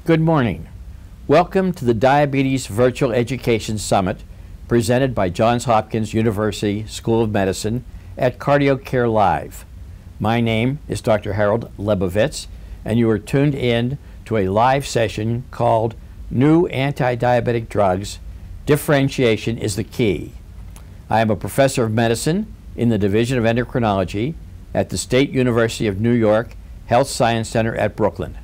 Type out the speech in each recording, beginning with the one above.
Good morning. Welcome to the Diabetes Virtual Education Summit presented by Johns Hopkins University School of Medicine at CardioCare Live. My name is Dr. Harold Lebovitz, and you are tuned in to a live session called New Anti-Diabetic Drugs, Differentiation is the Key. I am a professor of medicine in the Division of Endocrinology at the State University of New York Health Science Center at Brooklyn.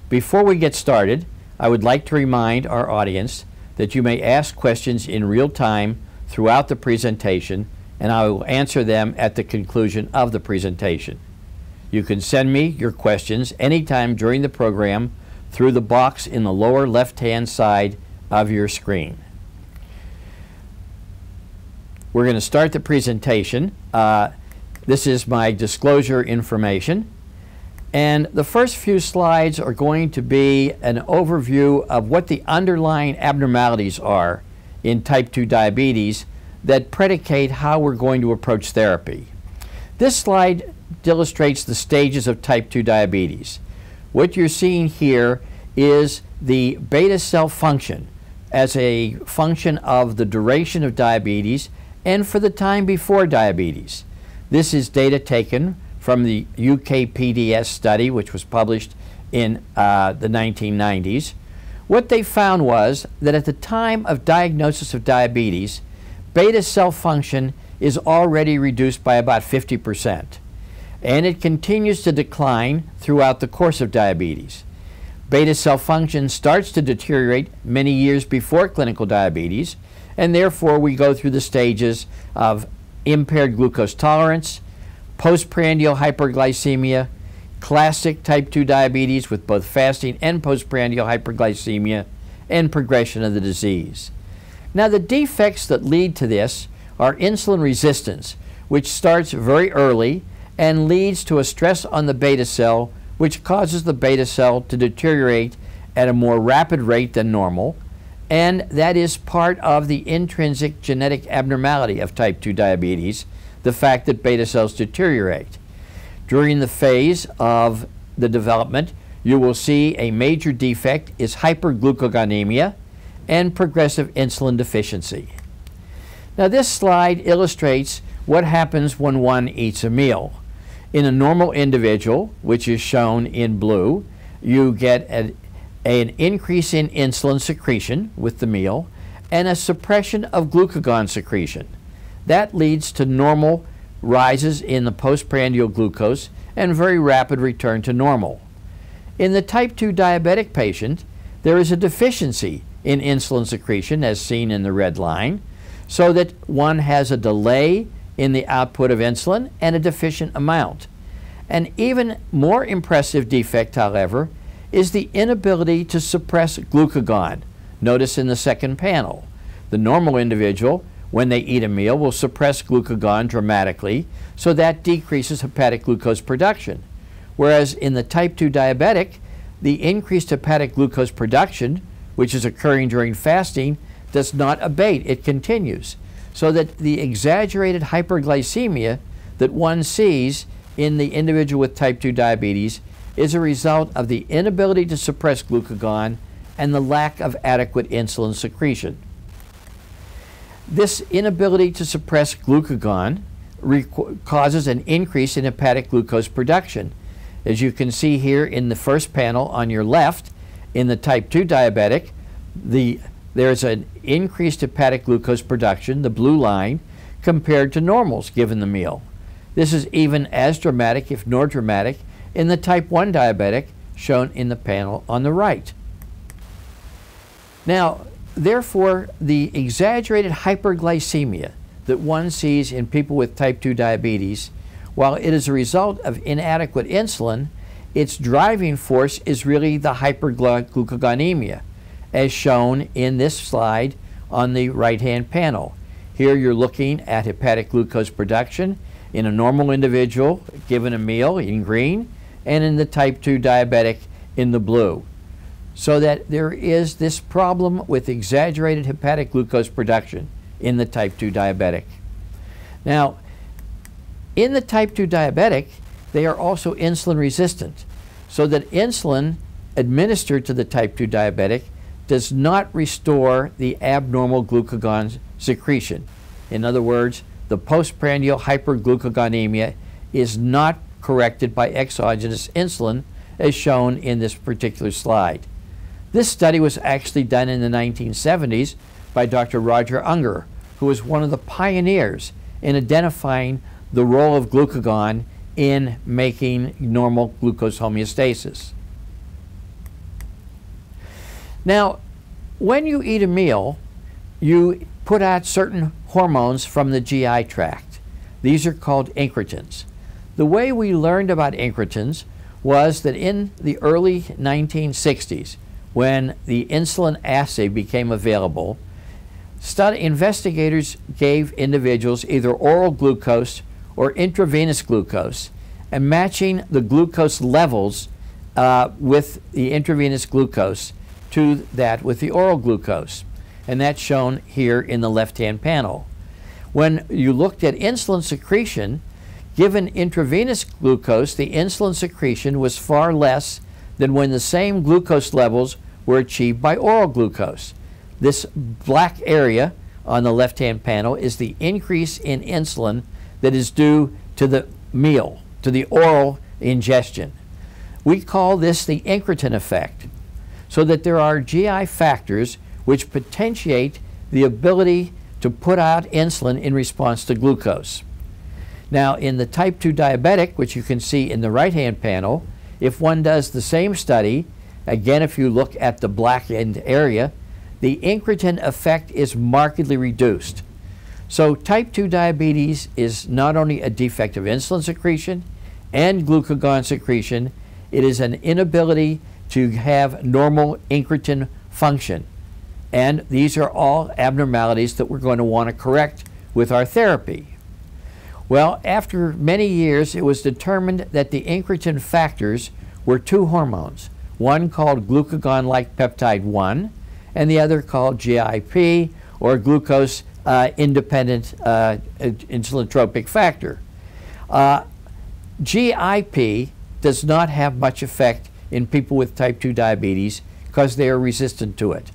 Before we get started, I would like to remind our audience that you may ask questions in real time throughout the presentation, and I will answer them at the conclusion of the presentation. You can send me your questions anytime during the program through the box in the lower left-hand side of your screen. We're going to start the presentation. This is my disclosure information. And the first few slides are going to be an overview of what the underlying abnormalities are in type 2 diabetes that predicate how we're going to approach therapy. This slide illustrates the stages of type 2 diabetes. What you're seeing here is the beta cell function as a function of the duration of diabetes and for the time before diabetes. This is data taken from the UK-PDS study, which was published in the 1990s. What they found was that at the time of diagnosis of diabetes, beta cell function is already reduced by about 50%. And it continues to decline throughout the course of diabetes. Beta cell function starts to deteriorate many years before clinical diabetes, and therefore we go through the stages of impaired glucose tolerance, postprandial hyperglycemia, classic type 2 diabetes with both fasting and postprandial hyperglycemia, and progression of the disease. Now, the defects that lead to this are insulin resistance, which starts very early and leads to a stress on the beta cell, which causes the beta cell to deteriorate at a more rapid rate than normal, and that is part of the intrinsic genetic abnormality of type 2 diabetes, the fact that beta cells deteriorate. During the phase of the development, you will see a major defect is hyperglucogonemia and progressive insulin deficiency. Now, this slide illustrates what happens when one eats a meal. In a normal individual, which is shown in blue, you get an increase in insulin secretion with the meal and a suppression of glucagon secretion. That leads to normal rises in the postprandial glucose and very rapid return to normal. In the type 2 diabetic patient, there is a deficiency in insulin secretion as seen in the red line, so that one has a delay in the output of insulin and a deficient amount. An even more impressive defect, however, is the inability to suppress glucagon. Notice in the second panel, the normal individual, when they eat a meal, will suppress glucagon dramatically, so that decreases hepatic glucose production. Whereas in the type 2 diabetic, the increased hepatic glucose production, which is occurring during fasting, does not abate, it continues. So that the exaggerated hyperglycemia that one sees in the individual with type 2 diabetes is a result of the inability to suppress glucagon and the lack of adequate insulin secretion. This inability to suppress glucagon causes an increase in hepatic glucose production. As you can see here in the first panel on your left, in the type 2 diabetic, there's an increased hepatic glucose production, the blue line, compared to normals given the meal. This is even as dramatic, if more dramatic, in the type 1 diabetic, shown in the panel on the right. Now, therefore, the exaggerated hyperglycemia that one sees in people with type 2 diabetes, while it is a result of inadequate insulin, its driving force is really the hyperglucogonemia, as shown in this slide on the right-hand panel. Here you're looking at hepatic glucose production in a normal individual given a meal in green, and in the type 2 diabetic in the blue. So that there is this problem with exaggerated hepatic glucose production in the type 2 diabetic. Now, in the type 2 diabetic, they are also insulin resistant, so that insulin administered to the type 2 diabetic does not restore the abnormal glucagon secretion. In other words, the postprandial hyperglucagonemia is not corrected by exogenous insulin, as shown in this particular slide. This study was actually done in the 1970s by Dr. Roger Unger, who was one of the pioneers in identifying the role of glucagon in making normal glucose homeostasis. Now, when you eat a meal, you put out certain hormones from the GI tract. These are called incretins. The way we learned about incretins was that in the early 1960s, when the insulin assay became available, investigators gave individuals either oral glucose or intravenous glucose, and matching the glucose levels with the intravenous glucose to that with the oral glucose. And that's shown here in the left-hand panel. When you looked at insulin secretion, given intravenous glucose, the insulin secretion was far less than when the same glucose levels were achieved by oral glucose. This black area on the left-hand panel is the increase in insulin that is due to the meal, to the oral ingestion. We call this the incretin effect, so that there are GI factors which potentiate the ability to put out insulin in response to glucose. Now, in the type 2 diabetic, which you can see in the right-hand panel, if one does the same study, again, if you look at the blackened area, the incretin effect is markedly reduced. So type 2 diabetes is not only a defect of insulin secretion and glucagon secretion, it is an inability to have normal incretin function. And these are all abnormalities that we're going to want to correct with our therapy. Well, after many years, it was determined that the incretin factors were two hormones, one called glucagon-like peptide 1, and the other called GIP, or glucose independent insulinotropic factor. GIP does not have much effect in people with type 2 diabetes because they are resistant to it.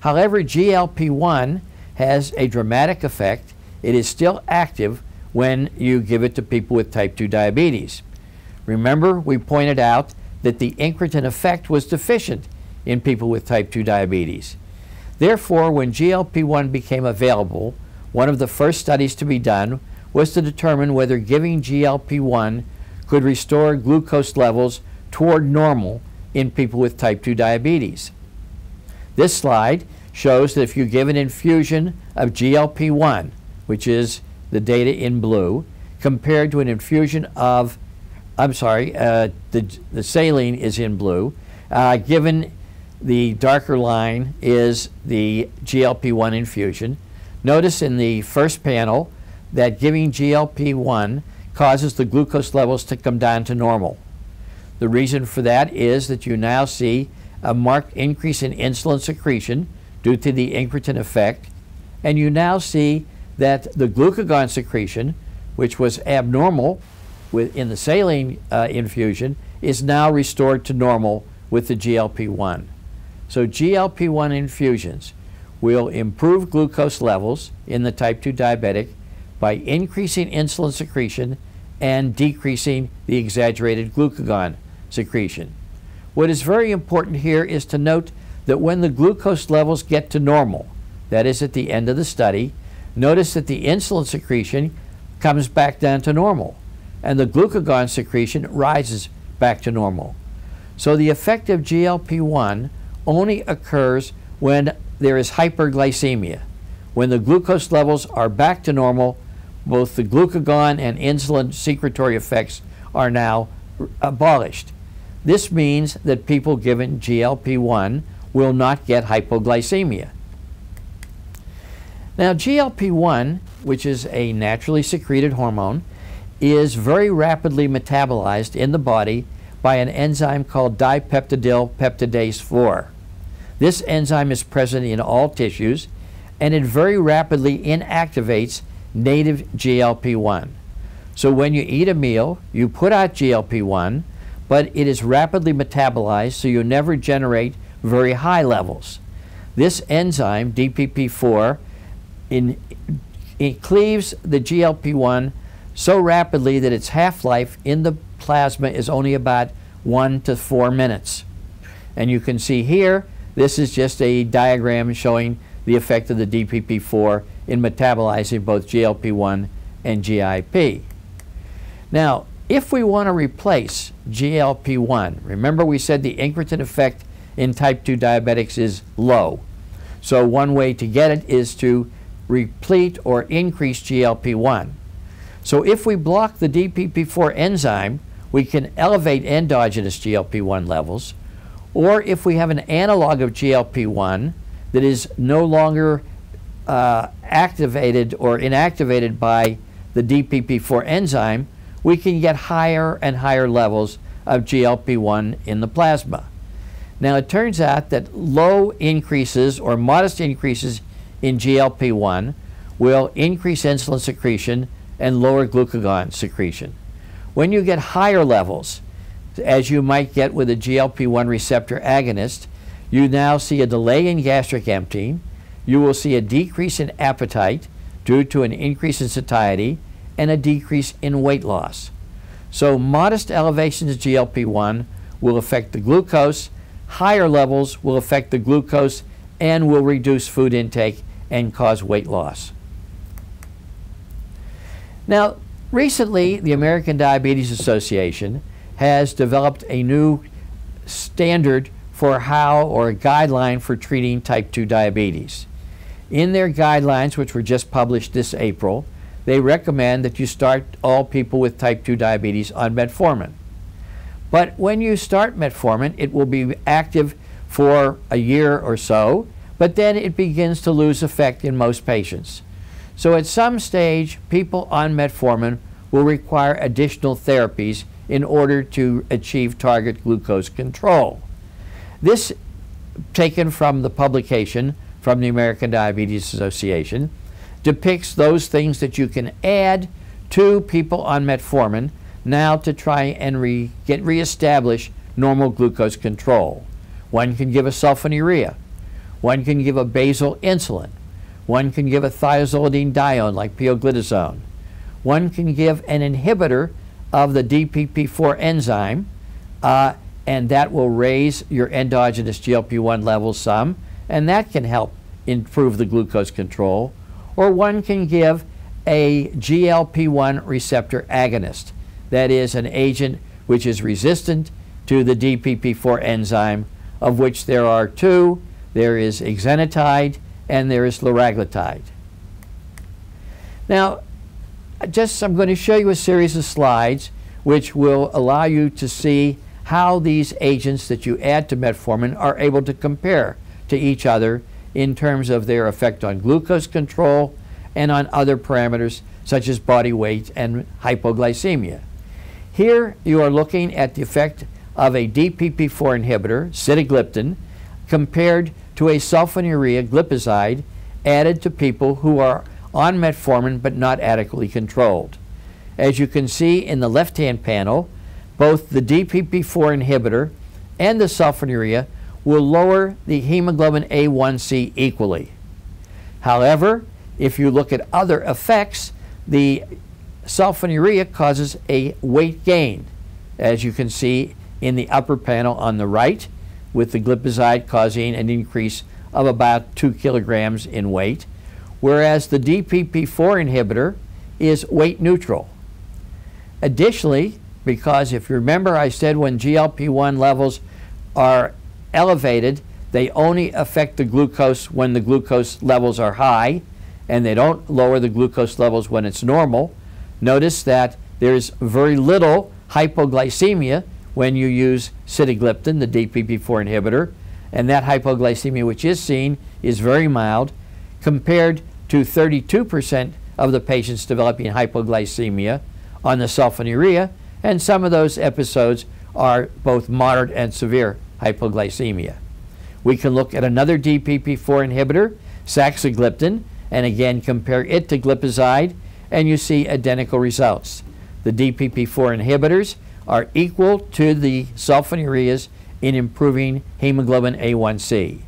However, GLP-1 has a dramatic effect. It is still active when you give it to people with type 2 diabetes. Remember, we pointed out that the incretin effect was deficient in people with type 2 diabetes. Therefore, when GLP-1 became available, one of the first studies to be done was to determine whether giving GLP-1 could restore glucose levels toward normal in people with type 2 diabetes. This slide shows that if you give an infusion of GLP-1, which is the data in blue, compared to an infusion of, the saline is in blue, given the darker line is the GLP-1 infusion. Notice in the first panel that giving GLP-1 causes the glucose levels to come down to normal. The reason for that is that you now see a marked increase in insulin secretion due to the incretin effect, and you now see that the glucagon secretion, which was abnormal in the saline infusion, is now restored to normal with the GLP-1. So GLP-1 infusions will improve glucose levels in the type 2 diabetic by increasing insulin secretion and decreasing the exaggerated glucagon secretion. What is very important here is to note that when the glucose levels get to normal, that is at the end of the study, notice that the insulin secretion comes back down to normal and the glucagon secretion rises back to normal. So the effect of GLP-1 only occurs when there is hyperglycemia. When the glucose levels are back to normal, both the glucagon and insulin secretory effects are now abolished. This means that people given GLP-1 will not get hypoglycemia. Now, GLP-1, which is a naturally secreted hormone, is very rapidly metabolized in the body by an enzyme called dipeptidyl peptidase 4. This enzyme is present in all tissues, and it very rapidly inactivates native GLP-1. So when you eat a meal, you put out GLP-1, but it is rapidly metabolized, so you never generate very high levels. This enzyme, DPP4, it cleaves the GLP-1 so rapidly that its half-life in the plasma is only about 1 to 4 minutes. And you can see here, this is just a diagram showing the effect of the DPP4 in metabolizing both GLP-1 and GIP. Now, if we want to replace GLP-1, remember we said the incretin effect in type 2 diabetics is low. So one way to get it is to replete or increase GLP-1. So if we block the DPP4 enzyme, we can elevate endogenous GLP-1 levels. Or if we have an analog of GLP-1 that is no longer activated or inactivated by the DPP4 enzyme, we can get higher and higher levels of GLP-1 in the plasma. Now it turns out that low increases or modest increases in GLP-1 will increase insulin secretion and lower glucagon secretion. When you get higher levels, as you might get with a GLP-1 receptor agonist, you now see a delay in gastric emptying, you will see a decrease in appetite due to an increase in satiety, and a decrease in weight loss. So modest elevations of GLP-1 will affect the glucose, higher levels will affect the glucose and will reduce food intake and cause weight loss. Now, recently, the American Diabetes Association has developed a new standard for how, or a guideline for treating type 2 diabetes. In their guidelines, which were just published this April, they recommend that you start all people with type 2 diabetes on metformin. But when you start metformin, it will be active for a year or so, but then it begins to lose effect in most patients. So at some stage, people on metformin will require additional therapies in order to achieve target glucose control. This, taken from the publication from the American Diabetes Association, depicts those things that you can add to people on metformin now to try and reestablish normal glucose control. One can give a sulfonylurea. One can give a basal insulin. One can give a thiazolidinedione like pioglitazone. One can give an inhibitor of the DPP4 enzyme, and that will raise your endogenous GLP-1 levels some, and that can help improve the glucose control. Or one can give a GLP-1 receptor agonist. That is an agent which is resistant to the DPP4 enzyme, of which there are two. There is exenatide and there is liraglutide. Now, I'm going to show you a series of slides which will allow you to see how these agents that you add to metformin are able to compare to each other in terms of their effect on glucose control and on other parameters such as body weight and hypoglycemia. Here you are looking at the effect of a DPP4 inhibitor, sitagliptin, compared to a sulfonylurea glipizide added to people who are on metformin but not adequately controlled. As you can see in the left-hand panel, both the DPP4 inhibitor and the sulfonylurea will lower the hemoglobin A1C equally. However, if you look at other effects, the sulfonylurea causes a weight gain, as you can see in the upper panel on the right, with the glipizide causing an increase of about 2 kilograms in weight, whereas the DPP4 inhibitor is weight neutral. Additionally, because if you remember I said when GLP-1 levels are elevated, they only affect the glucose when the glucose levels are high, and they don't lower the glucose levels when it's normal. Notice that there's very little hypoglycemia when you use sitagliptin, the DPP4 inhibitor, and that hypoglycemia which is seen is very mild, compared to 32% of the patients developing hypoglycemia on the sulfonylurea, and some of those episodes are both moderate and severe hypoglycemia. We can look at another DPP4 inhibitor, saxagliptin, and again compare it to glipizide, and you see identical results. The DPP4 inhibitors are equal to the sulfonylureas in improving hemoglobin A1C.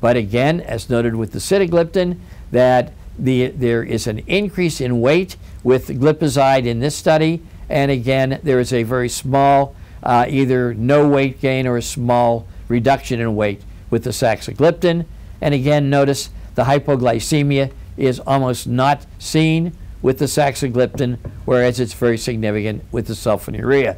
But again, as noted with the sitagliptin, that there is an increase in weight with glipizide in this study, and again, there is a very small, either no weight gain or a small reduction in weight with the saxagliptin. And again, notice the hypoglycemia is almost not seen with the saxagliptin, whereas it's very significant with the sulfonylurea.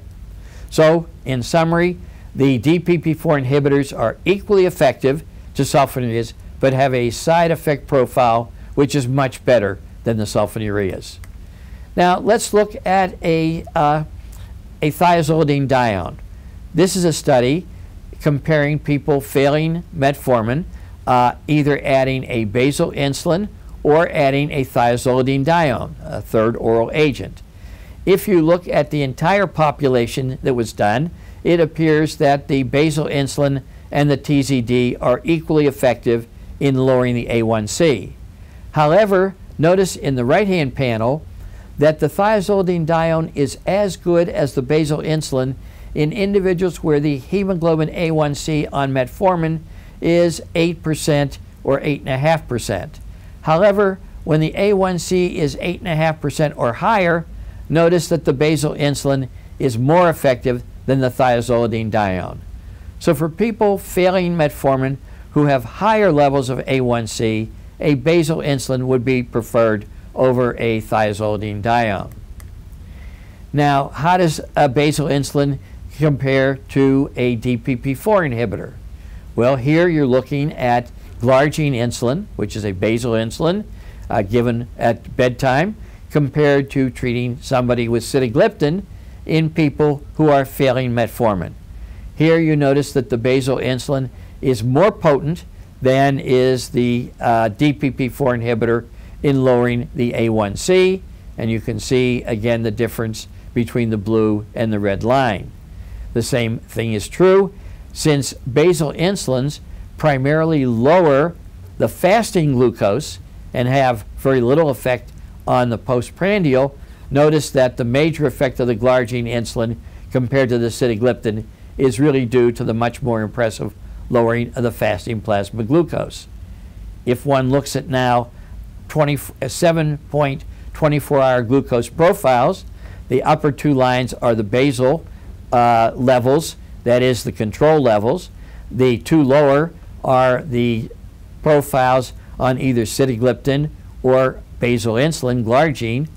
So, in summary, the DPP-4 inhibitors are equally effective to sulfonylureas, but have a side effect profile which is much better than the sulfonylureas. Now, let's look at a thiazolidinedione. This is a study comparing people failing metformin, either adding a basal insulin or adding a thiazolidinedione, a third oral agent. If you look at the entire population that was done, it appears that the basal insulin and the TZD are equally effective in lowering the A1C. However, notice in the right-hand panel that the thiazolidinedione is as good as the basal insulin in individuals where the hemoglobin A1C on metformin is 8% or 8.5%. However, when the A1C is 8.5% or higher, notice that the basal insulin is more effective than the thiazolidinedione. So for people failing metformin who have higher levels of A1C, a basal insulin would be preferred over a thiazolidinedione. Now, how does a basal insulin compare to a DPP-4 inhibitor? Well, here you're looking at glargine insulin, which is a basal insulin given at bedtime, compared to treating somebody with sitagliptin in people who are failing metformin. Here you notice that the basal insulin is more potent than is the DPP-4 inhibitor in lowering the A1C, and you can see again the difference between the blue and the red line. The same thing is true since basal insulins primarily lower the fasting glucose and have very little effect on the postprandial. Notice that the major effect of the glargine insulin compared to the sitagliptin is really due to the much more impressive lowering of the fasting plasma glucose. If one looks at now 7.24-hour glucose profiles, the upper two lines are the basal levels, that is the control levels. The two lower are the profiles on either sitagliptin or basal insulin, glargine.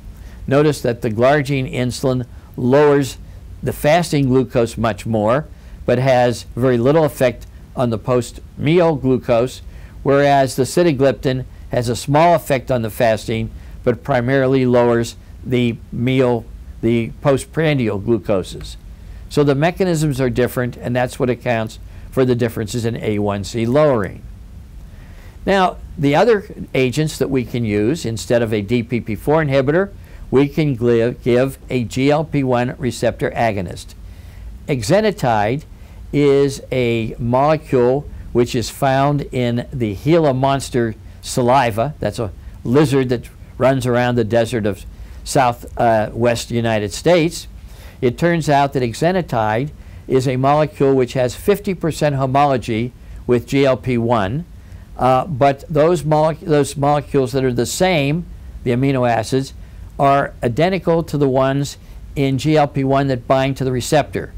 Notice that the glargine insulin lowers the fasting glucose much more, but has very little effect on the post-meal glucose, whereas the sitagliptin has a small effect on the fasting, but primarily lowers the postprandial glucoses. So the mechanisms are different, and that's what accounts for the differences in A1C lowering. Now, the other agents that we can use instead of a DPP-4 inhibitor, we can give a GLP-1 receptor agonist. Exenatide is a molecule which is found in the Gila monster saliva. That's a lizard that runs around the desert of southwest United States. It turns out that exenatide is a molecule which has 50% homology with GLP-1, but those molecules that are the same, the amino acids, are identical to the ones in GLP-1 that bind to the receptor.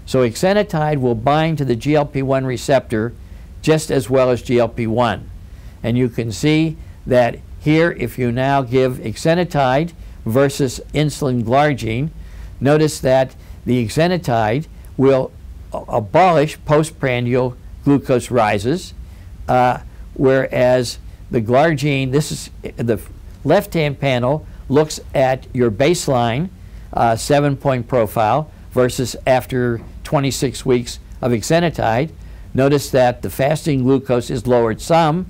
So exenatide will bind to the GLP-1 receptor just as well as GLP-1. And you can see that here, if you now give exenatide versus insulin glargine, notice that the exenatide will abolish postprandial glucose rises, whereas the glargine, this is the left-hand panel, looks at your baseline 7-point profile versus after 26 weeks of exenatide. Notice that the fasting glucose is lowered some,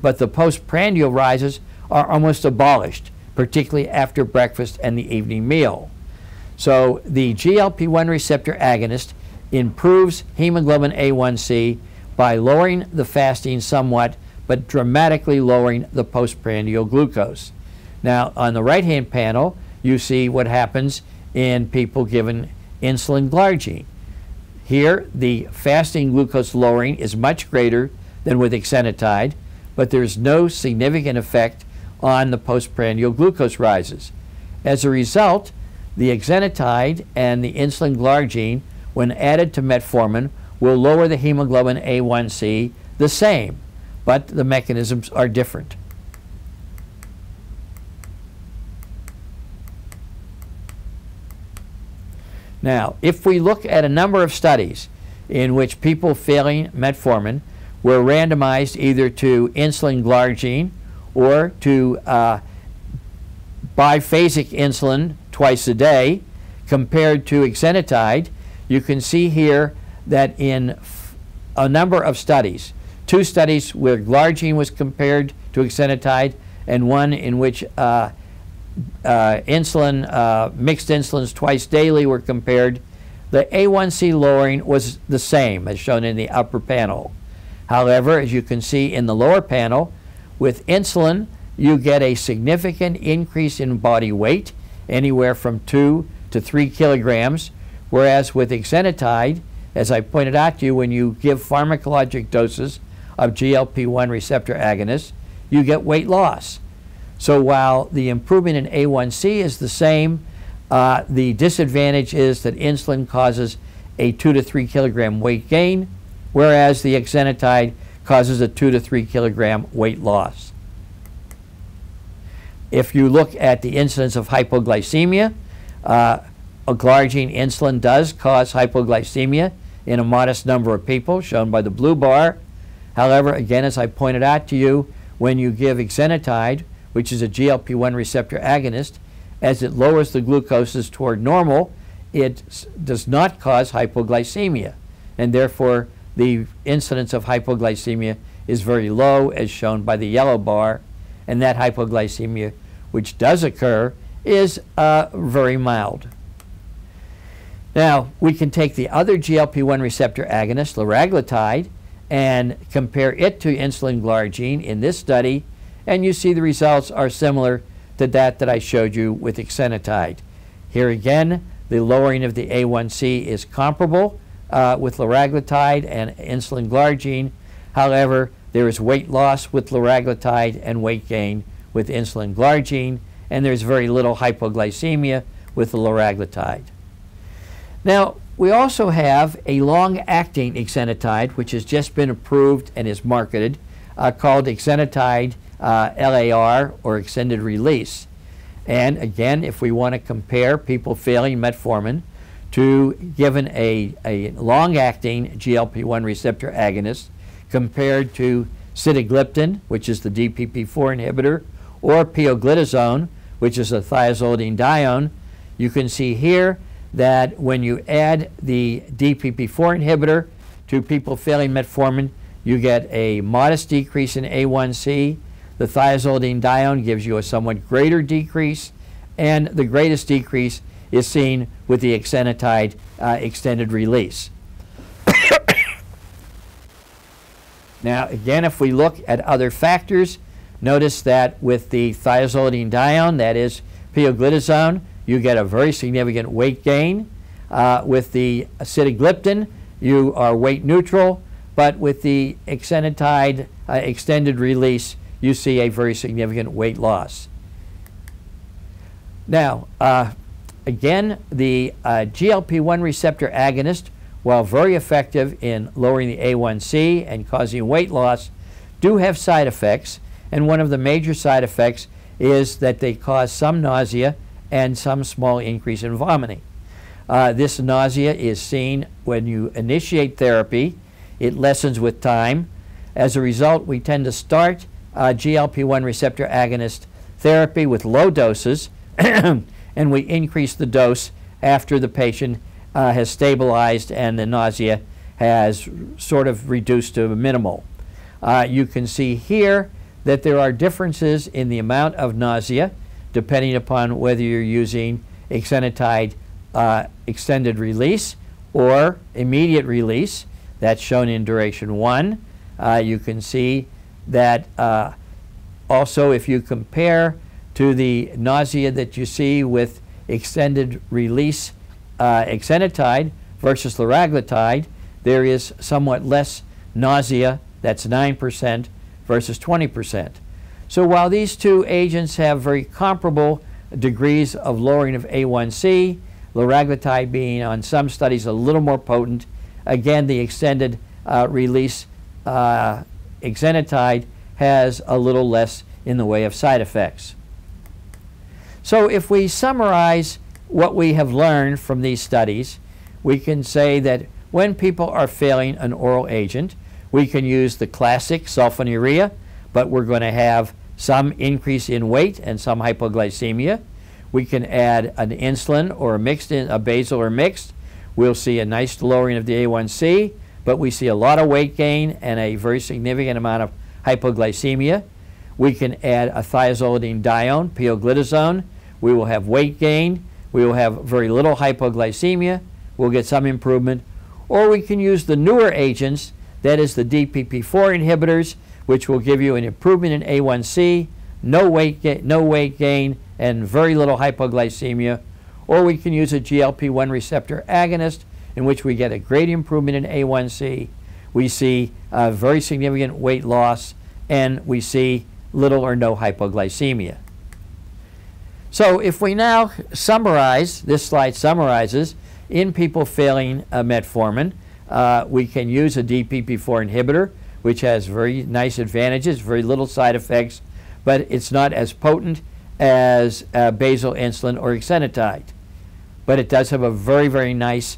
but the postprandial rises are almost abolished, particularly after breakfast and the evening meal. So the GLP-1 receptor agonist improves hemoglobin A1C by lowering the fasting somewhat, but dramatically lowering the postprandial glucose. Now, on the right-hand panel, you see what happens in people given insulin glargine. Here, the fasting glucose lowering is much greater than with exenatide, but there's no significant effect on the postprandial glucose rises. As a result, the exenatide and the insulin glargine, when added to metformin, will lower the hemoglobin A1C the same, but the mechanisms are different. Now, if we look at a number of studies in which people failing metformin were randomized either to insulin glargine or to biphasic insulin twice a day compared to exenatide, you can see here that in a number of studies, 2 studies where glargine was compared to exenatide and one in which mixed insulins twice daily were compared, the A1C lowering was the same as shown in the upper panel. However, as you can see in the lower panel, with insulin you get a significant increase in body weight, anywhere from 2 to 3 kilograms, whereas with exenatide, as I pointed out to you, when you give pharmacologic doses of GLP-1 receptor agonists, you get weight loss. So while the improvement in A1C is the same, the disadvantage is that insulin causes a 2 to 3 kilogram weight gain, whereas the exenatide causes a 2 to 3 kilogram weight loss. If you look at the incidence of hypoglycemia, a glargine insulin does cause hypoglycemia in a modest number of people, shown by the blue bar. However, again, as I pointed out to you, when you give exenatide, which is a GLP-1 receptor agonist, as it lowers the glucoses toward normal, it does not cause hypoglycemia, and therefore the incidence of hypoglycemia is very low, as shown by the yellow bar, and that hypoglycemia which does occur is very mild. Now, we can take the other GLP-1 receptor agonist, liraglutide, and compare it to insulin glargine in this study, and you see the results are similar to that I showed you with exenatide. Here again, the lowering of the A1C is comparable with liraglutide and insulin glargine. However, there is weight loss with liraglutide and weight gain with insulin glargine, and there's very little hypoglycemia with the liraglutide. Now, we also have a long-acting exenatide, which has just been approved and is marketed, called exenatide LAR, or extended release. And again, if we want to compare people failing metformin to given a long-acting GLP-1 receptor agonist compared to sitagliptin, which is the DPP-4 inhibitor, or pioglitazone, which is a thiazolidinedione, you can see here that when you add the DPP-4 inhibitor to people failing metformin, you get a modest decrease in A1C. The thiazolidinedione gives you a somewhat greater decrease, and the greatest decrease is seen with the exenatide extended release. Now, again, if we look at other factors, notice that with the thiazolidinedione, that is pioglitazone, you get a very significant weight gain. With the sitagliptin, you are weight neutral, but with the exenatide extended release, you see a very significant weight loss. Now, again, the GLP-1 receptor agonist, while very effective in lowering the A1C and causing weight loss, do have side effects, and one of the major side effects is that they cause some nausea and some small increase in vomiting. This nausea is seen when you initiate therapy. It lessens with time. As a result, we tend to start GLP-1 receptor agonist therapy with low doses, and we increase the dose after the patient has stabilized and the nausea has sort of reduced to minimal. You can see here that there are differences in the amount of nausea depending upon whether you're using exenatide extended release or immediate release. That's shown in duration 1. You can see that also if you compare to the nausea that you see with extended release exenatide versus liraglutide, there is somewhat less nausea. That's 9% versus 20%. So while these two agents have very comparable degrees of lowering of A1C, liraglutide being on some studies a little more potent, again the extended release exenatide has a little less in the way of side effects. So if we summarize what we have learned from these studies, we can say that when people are failing an oral agent, we can use the classic sulfonylurea, but we're going to have some increase in weight and some hypoglycemia. We can add an insulin or a basal or mixed. We'll see a nice lowering of the A1C, but we see a lot of weight gain and a very significant amount of hypoglycemia. We can add a thiazolidinedione, pioglitazone. We will have weight gain. We will have very little hypoglycemia. We'll get some improvement. Or we can use the newer agents, that is the DPP-4 inhibitors, which will give you an improvement in A1C, no weight gain, and very little hypoglycemia. Or we can use a GLP-1 receptor agonist, in which we get a great improvement in A1C. We see very significant weight loss, and we see little or no hypoglycemia. So if we now summarize, this slide summarizes, in people failing metformin, we can use a DPP-4 inhibitor, which has very nice advantages, very little side effects, but it's not as potent as basal insulin or exenatide. But it does have a very, very nice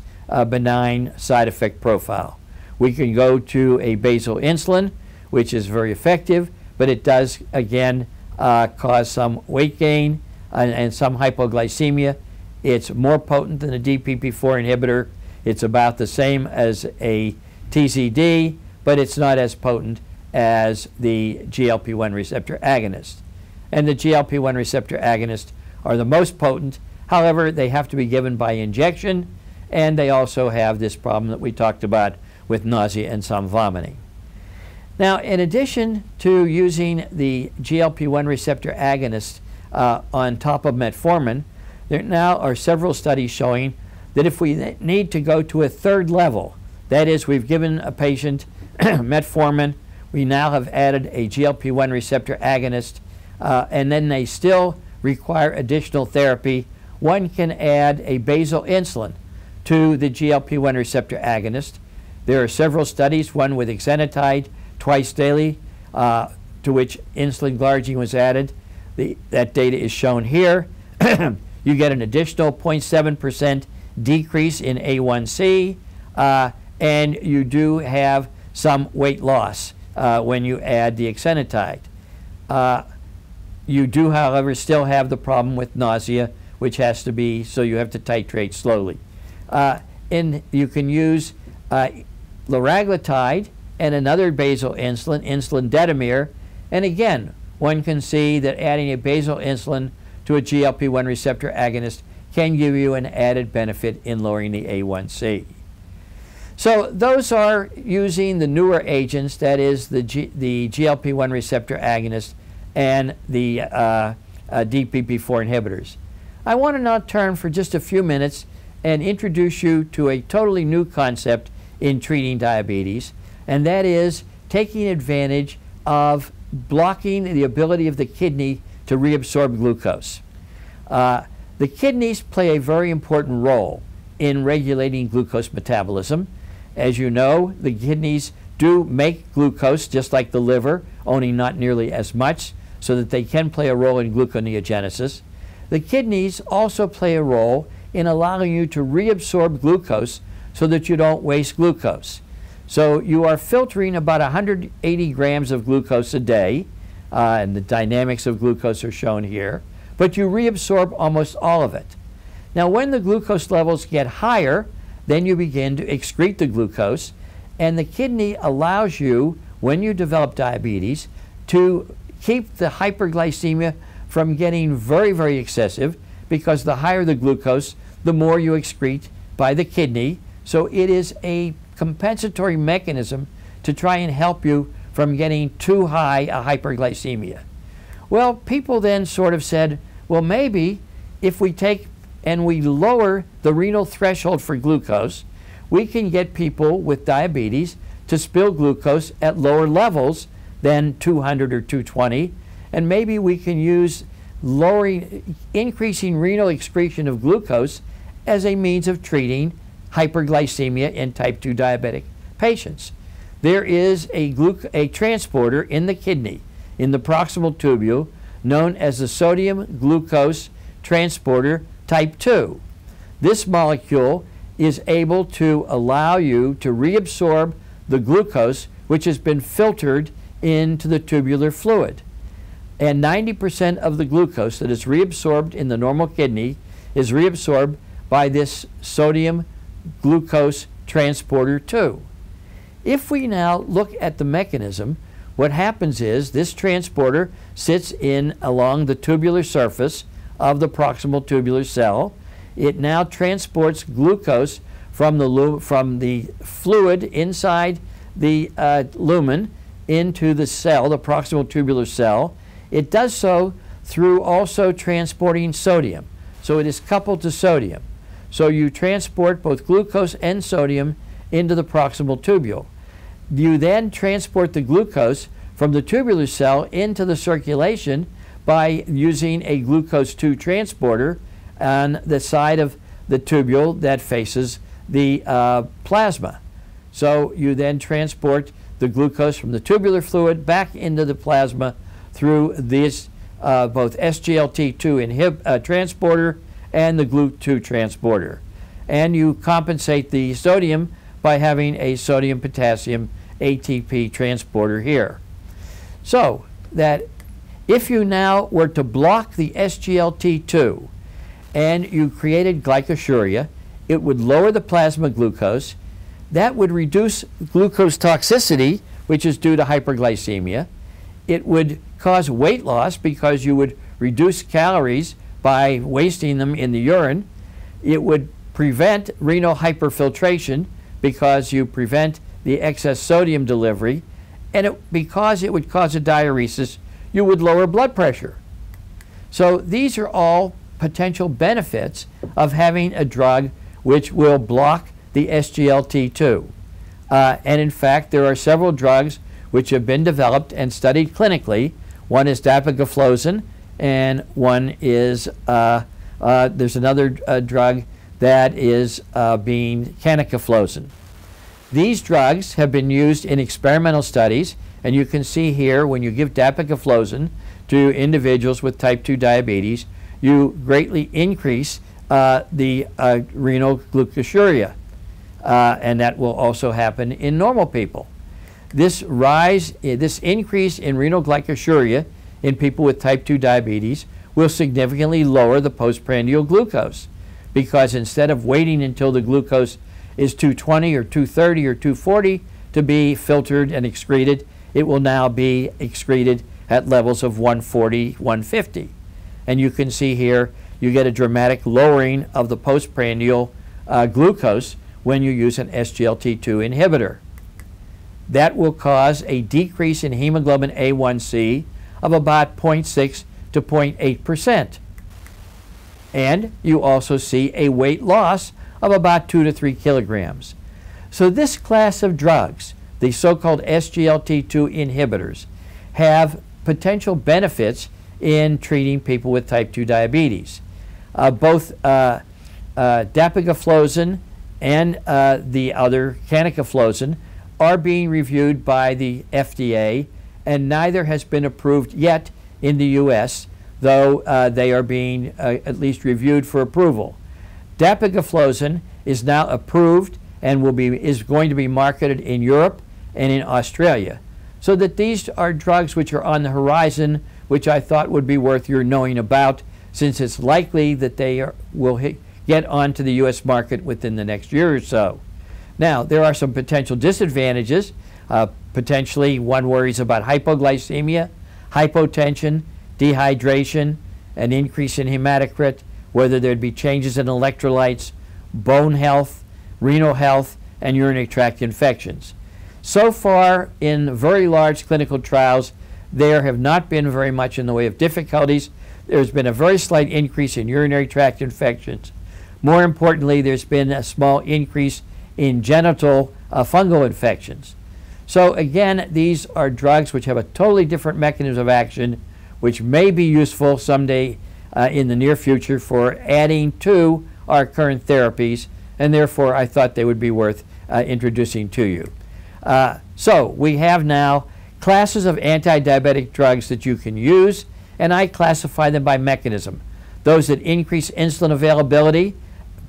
benign side effect profile. We can go to a basal insulin, which is very effective, but it does, again, cause some weight gain and some hypoglycemia. It's more potent than a DPP-4 inhibitor. It's about the same as a TZD, but it's not as potent as the GLP-1 receptor agonist. And the GLP-1 receptor agonists are the most potent. However, they have to be given by injection, and they also have this problem that we talked about with nausea and some vomiting. Now, in addition to using the GLP-1 receptor agonist on top of metformin, there now are several studies showing that if we need to go to a third level, that is, we've given a patient metformin, we now have added a GLP-1 receptor agonist, and then they still require additional therapy, one can add a basal insulin to the GLP-1 receptor agonist. There are several studies, one with exenatide twice daily, to which insulin glargine was added. That data is shown here. You get an additional 0.7% decrease in A1C, and you do have some weight loss when you add the exenatide. You do, however, still have the problem with nausea, which has to be, so you have to titrate slowly. And you can use liraglutide and another basal insulin, insulin detamir, and again, one can see that adding a basal insulin to a GLP-1 receptor agonist can give you an added benefit in lowering the A1C. So those are using the newer agents, that is the GLP-1 receptor agonist and the DPP-4 inhibitors. I want to now turn for just a few minutes and introduce you to a totally new concept in treating diabetes, and that is taking advantage of blocking the ability of the kidney to reabsorb glucose. The kidneys play a very important role in regulating glucose metabolism. As you know, the kidneys do make glucose just like the liver, only not nearly as much, so that they can play a role in gluconeogenesis. The kidneys also play a role in allowing you to reabsorb glucose so that you don't waste glucose. So you are filtering about 180 grams of glucose a day, and the dynamics of glucose are shown here, but you reabsorb almost all of it. Now, when the glucose levels get higher, then you begin to excrete the glucose, and the kidney allows you, when you develop diabetes, to keep the hyperglycemia from getting very, very excessive, because the higher the glucose, the more you excrete by the kidney. So it is a compensatory mechanism to try and help you from getting too high a hyperglycemia. Well, people then sort of said, well, maybe if we take and we lower the renal threshold for glucose, we can get people with diabetes to spill glucose at lower levels than 200 or 220, and maybe we can use increasing renal excretion of glucose as a means of treating hyperglycemia in type 2 diabetic patients. There is a transporter in the kidney, in the proximal tubule, known as the sodium glucose transporter type 2. This molecule is able to allow you to reabsorb the glucose which has been filtered into the tubular fluid. And 90% of the glucose that is reabsorbed in the normal kidney is reabsorbed by this sodium glucose transporter 2. If we now look at the mechanism, what happens is this transporter sits along the tubular surface of the proximal tubular cell. It now transports glucose from the fluid inside the lumen into the cell, the proximal tubular cell. It does so through also transporting sodium. So it is coupled to sodium. So you transport both glucose and sodium into the proximal tubule. You then transport the glucose from the tubular cell into the circulation by using a glucose 2 transporter on the side of the tubule that faces the plasma. So you then transport the glucose from the tubular fluid back into the plasma through this both SGLT2 transporter and the GLUT2 transporter. And you compensate the sodium by having a sodium-potassium ATP transporter here. So that if you now were to block the SGLT2 and you created glycosuria, it would lower the plasma glucose. That would reduce glucose toxicity, which is due to hyperglycemia. It would cause weight loss because you would reduce calories by wasting them in the urine. It would prevent renal hyperfiltration because you prevent the excess sodium delivery. And because it would cause a diuresis, you would lower blood pressure. So these are all potential benefits of having a drug which will block the SGLT2. And in fact, there are several drugs which have been developed and studied clinically. One is dapagliflozin, and one is, there's another drug that is being canagliflozin. These drugs have been used in experimental studies, and you can see here when you give dapagliflozin to individuals with type 2 diabetes, you greatly increase the renal glucosuria, and that will also happen in normal people. This increase in renal glycosuria in people with type 2 diabetes will significantly lower the postprandial glucose, because instead of waiting until the glucose is 220 or 230 or 240 to be filtered and excreted, it will now be excreted at levels of 140, 150. And you can see here you get a dramatic lowering of the postprandial glucose when you use an SGLT2 inhibitor. That will cause a decrease in hemoglobin A1C of about 0.6 to 0.8%. And you also see a weight loss of about 2 to 3 kilograms. So this class of drugs, the so-called SGLT2 inhibitors, have potential benefits in treating people with type 2 diabetes. Both dapagliflozin and the other canagliflozin are being reviewed by the FDA, and neither has been approved yet in the US, though they are being at least reviewed for approval. Dapagliflozin is now approved and is going to be marketed in Europe and in Australia. So that these are drugs which are on the horizon, which I thought would be worth your knowing about, since it's likely that they will get onto the US market within the next year or so. Now, there are some potential disadvantages. Potentially, one worries about hypoglycemia, hypotension, dehydration, an increase in hematocrit, whether there'd be changes in electrolytes, bone health, renal health, and urinary tract infections. So far, in very large clinical trials, there have not been very much in the way of difficulties. There's been a very slight increase in urinary tract infections, More importantly, there's been a small increase in genital fungal infections. So again, these are drugs which have a totally different mechanism of action, which may be useful someday in the near future for adding to our current therapies, and therefore I thought they would be worth introducing to you. So we have now classes of anti-diabetic drugs that you can use, and I classify them by mechanism. Those that increase insulin availability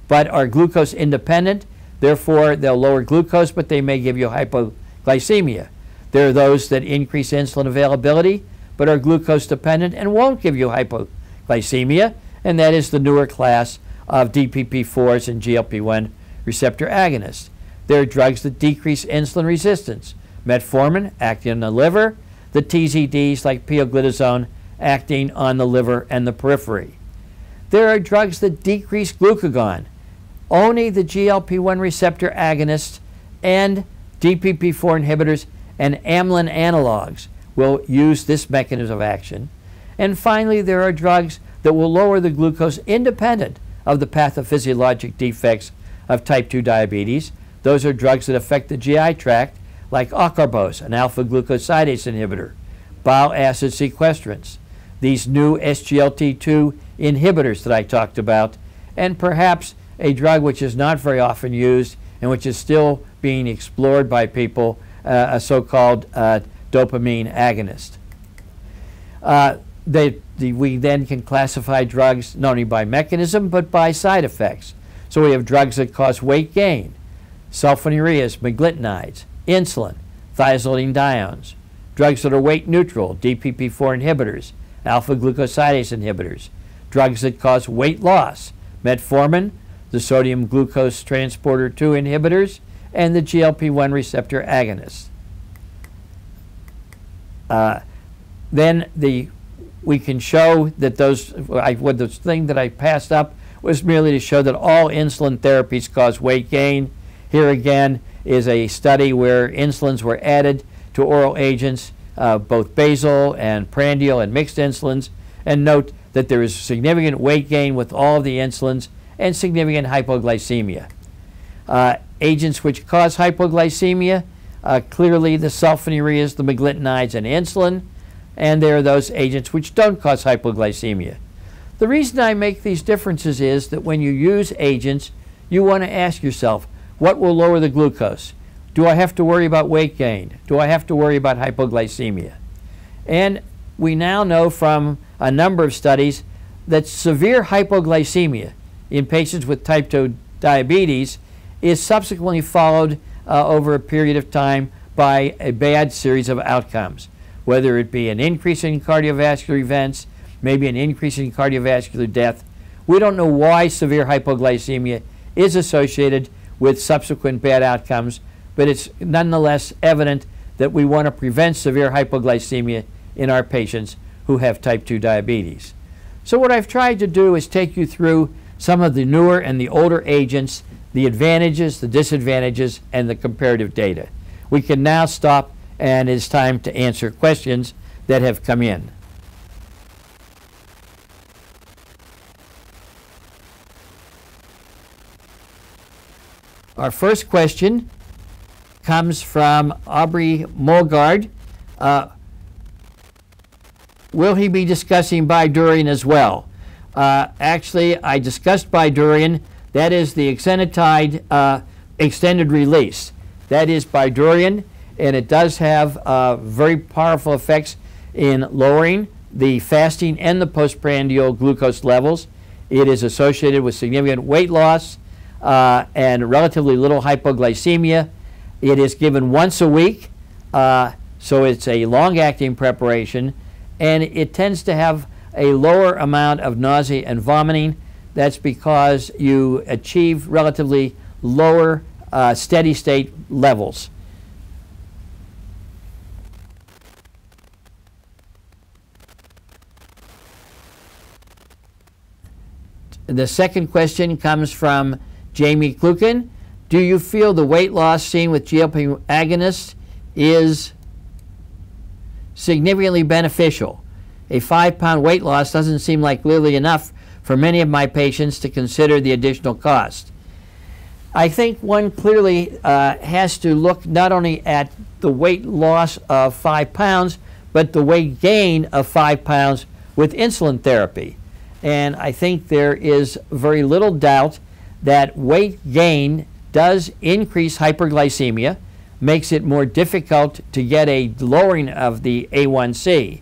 but are glucose independent, therefore they'll lower glucose, but they may give you hypoglycemia. There are those that increase insulin availability but are glucose dependent and won't give you hypoglycemia, and that is the newer class of DPP-4s and GLP-1 receptor agonists. There are drugs that decrease insulin resistance. Metformin, acting on the liver, the TZDs like pioglitazone, acting on the liver and the periphery. There are drugs that decrease glucagon. Only the GLP-1 receptor agonists and DPP-4 inhibitors and amylin analogs will use this mechanism of action. And finally, there are drugs that will lower the glucose independent of the pathophysiologic defects of type 2 diabetes. Those are drugs that affect the GI tract, like acarbose, an alpha-glucosidase inhibitor, bile acid sequestrants, these new SGLT2 inhibitors that I talked about, and perhaps a drug which is not very often used and which is still being explored by people, a so-called dopamine agonist. We then can classify drugs not only by mechanism but by side effects. So we have drugs that cause weight gain, sulfonylureas, meglitinides, insulin, thiazolidinediones, drugs that are weight neutral, DPP-4 inhibitors, alpha-glucosidase inhibitors, drugs that cause weight loss, metformin, the sodium glucose transporter 2 inhibitors, and the GLP-1 receptor agonists. We can show that the thing that I passed up was merely to show that all insulin therapies cause weight gain. Here again is a study where insulins were added to oral agents, both basal and prandial and mixed insulins, and note that there is significant weight gain with all of the insulins and significant hypoglycemia. Agents which cause hypoglycemia, clearly the sulfonylureas, the meglitinides, and insulin, and there are those agents which don't cause hypoglycemia. The reason I make these differences is that when you use agents, you want to ask yourself, what will lower the glucose? Do I have to worry about weight gain? Do I have to worry about hypoglycemia? And we now know from a number of studies that severe hypoglycemia in patients with type 2 diabetes is subsequently followed over a period of time by a bad series of outcomes, whether it be an increase in cardiovascular events, maybe an increase in cardiovascular death. We don't know why severe hypoglycemia is associated with subsequent bad outcomes, but it's nonetheless evident that we want to prevent severe hypoglycemia in our patients who have type 2 diabetes. So what I've tried to do is take you through some of the newer and the older agents, the advantages, the disadvantages, and the comparative data. We can now stop, and it's time to answer questions that have come in. Our first question comes from Aubrey Molgard. Will he be discussing Bydureon as well? Actually, I discussed Bydureon. That is the exenatide extended release. That is Bydureon, and it does have very powerful effects in lowering the fasting and the postprandial glucose levels. It is associated with significant weight loss and relatively little hypoglycemia. It is given once a week, so it's a long-acting preparation, and it tends to have a lower amount of nausea and vomiting. That's because you achieve relatively lower steady-state levels. The second question comes from Jamie Klukin. Do you feel the weight loss seen with GLP agonists is significantly beneficial? A 5-pound weight loss doesn't seem like clearly enough for many of my patients to consider the additional cost. I think one clearly has to look not only at the weight loss of 5 pounds, but the weight gain of 5 pounds with insulin therapy. And I think there is very little doubt that weight gain does increase hyperglycemia, makes it more difficult to get a lowering of the A1C.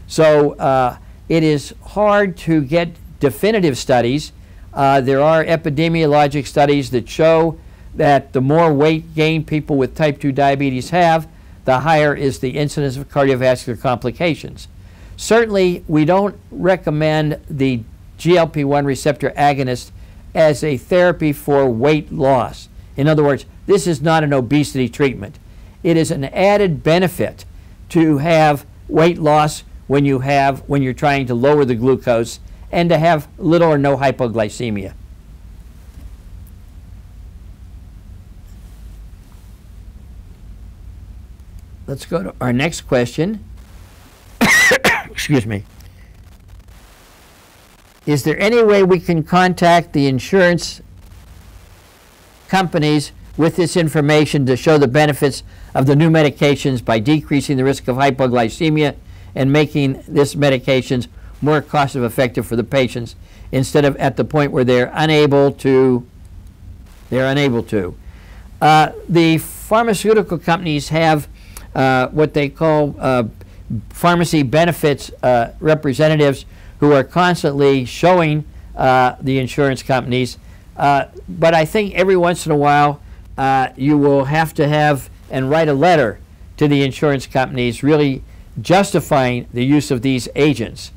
So it is hard to get definitive studies. There are epidemiologic studies that show that the more weight gain people with type 2 diabetes have, the higher is the incidence of cardiovascular complications. Certainly, we don't recommend the GLP-1 receptor agonist as a therapy for weight loss. In other words, this is not an obesity treatment. It is an added benefit to have weight loss when you're trying to lower the glucose and to have little or no hypoglycemia. Let's go to our next question. Excuse me. Is there any way we can contact the insurance companies with this information to show the benefits of the new medications by decreasing the risk of hypoglycemia and making these medications more cost-effective for the patients instead of at the point where they're unable to? The pharmaceutical companies have what they call pharmacy benefits representatives who are constantly showing the insurance companies. But I think every once in a while you will have to have and write a letter to the insurance companies really justifying the use of these agents.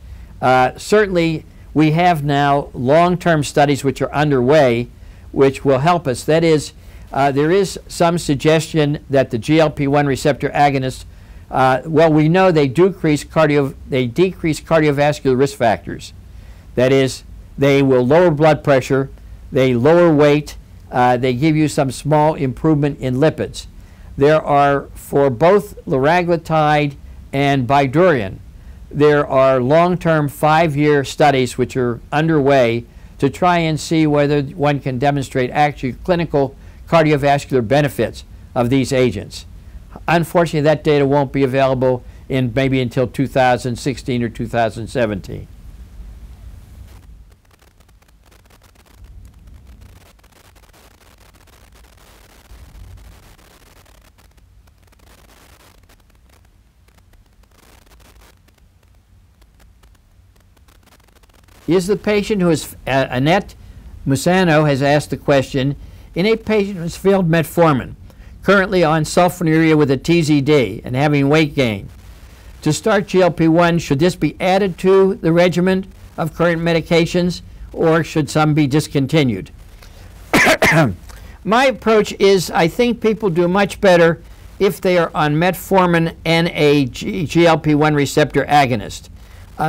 Certainly we have now long-term studies which are underway which will help us. That is, there is some suggestion that the GLP-1 receptor agonists, well, we know they decrease cardiovascular risk factors. That is, they will lower blood pressure, they lower weight, they give you some small improvement in lipids. There are, for both liraglutide and Bydureon, there are long-term 5-year studies which are underway to try and see whether one can demonstrate actually clinical cardiovascular benefits of these agents. Unfortunately, that data won't be available in maybe until 2016 or 2017. Is the patient who is, Annette Musano has asked the question, in a patient who has failed metformin, currently on sulfonylurea with a TZD and having weight gain, to start GLP-1, should this be added to the regimen of current medications or should some be discontinued? My approach is I think people do much better if they are on metformin and a GLP-1 receptor agonist.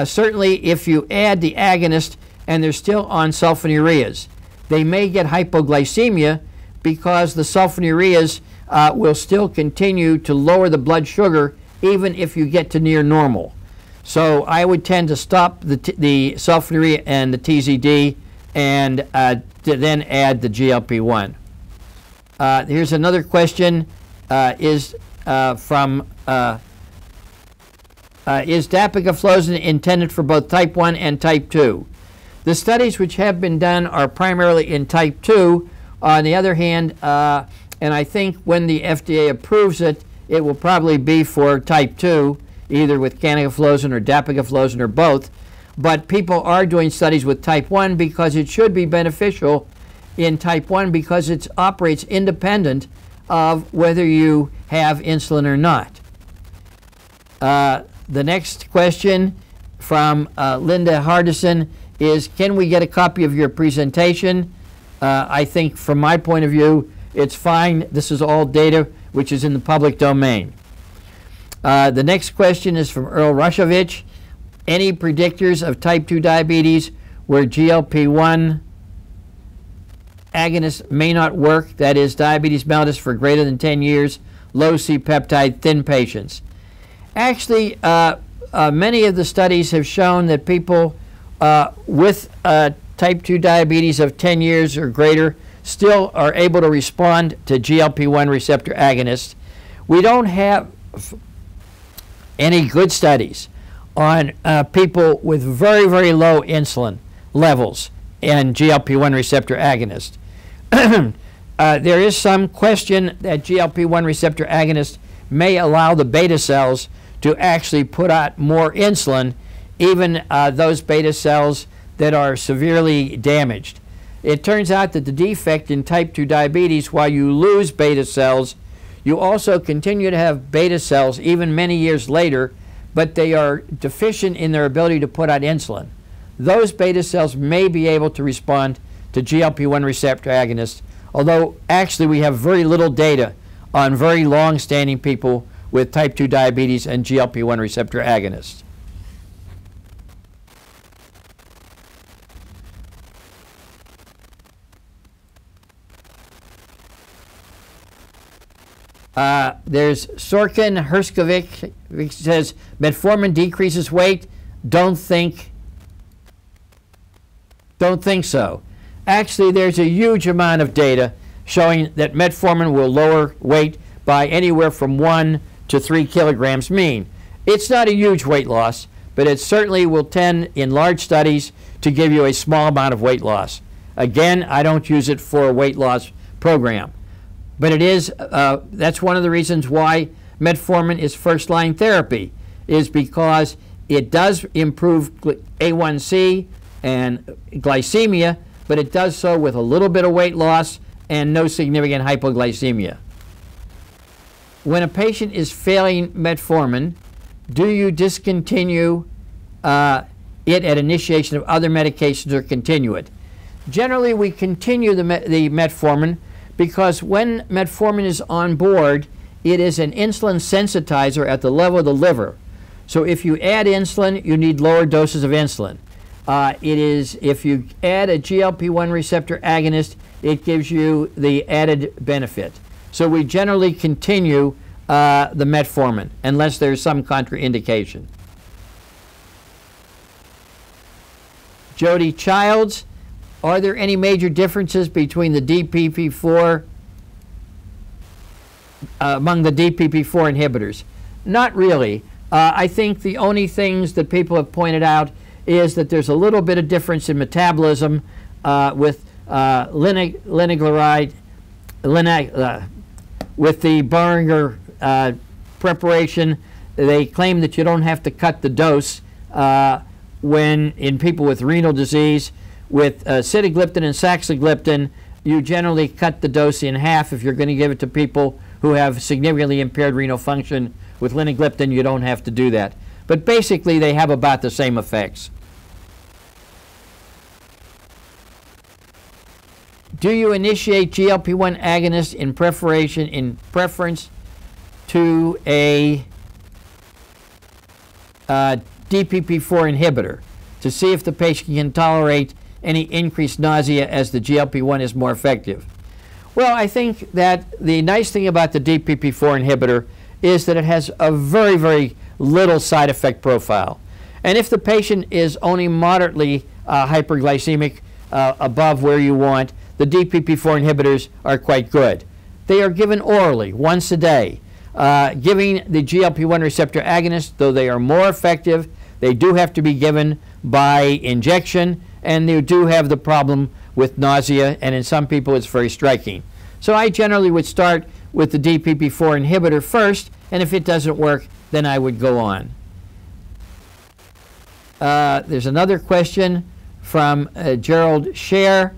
Certainly, if you add the agonist and they're still on sulfonylureas, they may get hypoglycemia because the sulfonylureas will still continue to lower the blood sugar even if you get to near normal. So I would tend to stop the sulfonylurea and the TZD and to then add the GLP-1. Here's another question. Is dapagliflozin intended for both type 1 and type 2? The studies which have been done are primarily in type 2. On the other hand, and I think when the FDA approves it, it will probably be for type 2, either with canagliflozin or dapagliflozin or both. But people are doing studies with type 1 because it should be beneficial in type 1 because it operates independent of whether you have insulin or not. The next question from Linda Hardison is, can we get a copy of your presentation? I think from my point of view, it's fine. This is all data which is in the public domain. The next question is from Earl Rushovich. Any predictors of type 2 diabetes where GLP-1 agonists may not work, that is diabetes mellitus for greater than 10 years, low C-peptide, thin patients? Actually, many of the studies have shown that people with type 2 diabetes of 10 years or greater still are able to respond to GLP-1 receptor agonists. We don't have any good studies on people with very, very low insulin levels and GLP-1 receptor agonists. There is some question that GLP-1 receptor agonists may allow the beta cells to actually put out more insulin, even those beta cells that are severely damaged. It turns out that the defect in type 2 diabetes, while you lose beta cells, you also continue to have beta cells even many years later, but they are deficient in their ability to put out insulin. Those beta cells may be able to respond to GLP-1 receptor agonists, although actually we have very little data on very long-standing people with type 2 diabetes and GLP-1 receptor agonists. There's Sorkin Herskovic, which says metformin decreases weight. Don't think so. Actually, there's a huge amount of data showing that metformin will lower weight by anywhere from 1 to 3 kilograms mean. It's not a huge weight loss, but it certainly will tend in large studies to give you a small amount of weight loss. Again, I don't use it for a weight loss program. But it is, that's one of the reasons why metformin is first-line therapy, is because it does improve A1C and glycemia, but it does so with a little bit of weight loss and no significant hypoglycemia. When a patient is failing metformin, do you discontinue it at initiation of other medications or continue it? Generally, we continue the metformin because when metformin is on board, it is an insulin sensitizer at the level of the liver. So if you add insulin, you need lower doses of insulin. If you add a GLP-1 receptor agonist, it gives you the added benefit. So we generally continue the metformin unless there's some contraindication. Jody Childs, are there any major differences between the DPP-4 among the DPP-4 inhibitors? Not really. I think the only things that people have pointed out is that there's a little bit of difference in metabolism with linaclotide, with the Boehringer preparation. They claim that you don't have to cut the dose when in people with renal disease. With sitagliptin and saxagliptin, you generally cut the dose in half if you're going to give it to people who have significantly impaired renal function. With linagliptin, you don't have to do that. But basically, they have about the same effects. Do you initiate GLP-1 agonist in preference to a DPP-4 inhibitor to see if the patient can tolerate any increased nausea as the GLP-1 is more effective? Well, I think that the nice thing about the DPP-4 inhibitor is that it has a very, very little side effect profile. And if the patient is only moderately hyperglycemic above where you want, the DPP-4 inhibitors are quite good. They are given orally once a day. Giving the GLP-1 receptor agonist, though they are more effective, they do have to be given by injection, and they do have the problem with nausea, and in some people it's very striking. So I generally would start with the DPP-4 inhibitor first, and if it doesn't work, then I would go on. There's another question from Gerald Scher,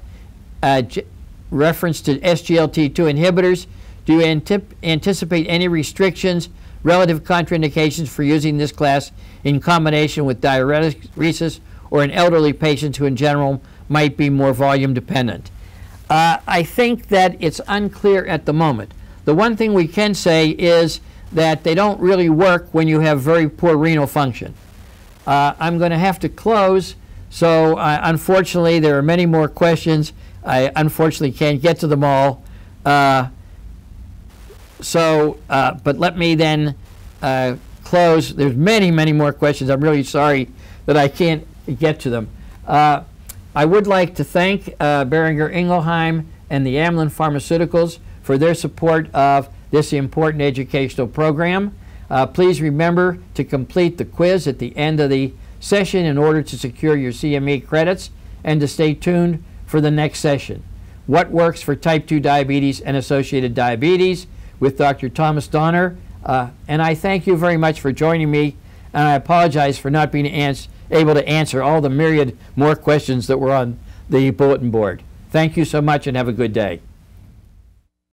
reference to SGLT2 inhibitors. Do you anticipate any restrictions, relative contraindications for using this class in combination with diuresis or in elderly patients who in general might be more volume dependent? I think that it's unclear at the moment. The one thing we can say is that they don't really work when you have very poor renal function. I'm going to have to close, so unfortunately there are many more questions. I unfortunately can't get to them all. But let me then close. There's many, many more questions. I'm really sorry that I can't get to them. I would like to thank Boehringer Ingelheim and the Amylin Pharmaceuticals for their support of this important educational program. Please remember to complete the quiz at the end of the session in order to secure your CME credits, and to stay tuned for the next session. What works for type 2 diabetes and associated diabetes with Dr. Thomas Donner. And I thank you very much for joining me, and I apologize for not being able to answer all the myriad more questions that were on the bulletin board. Thank you so much and have a good day.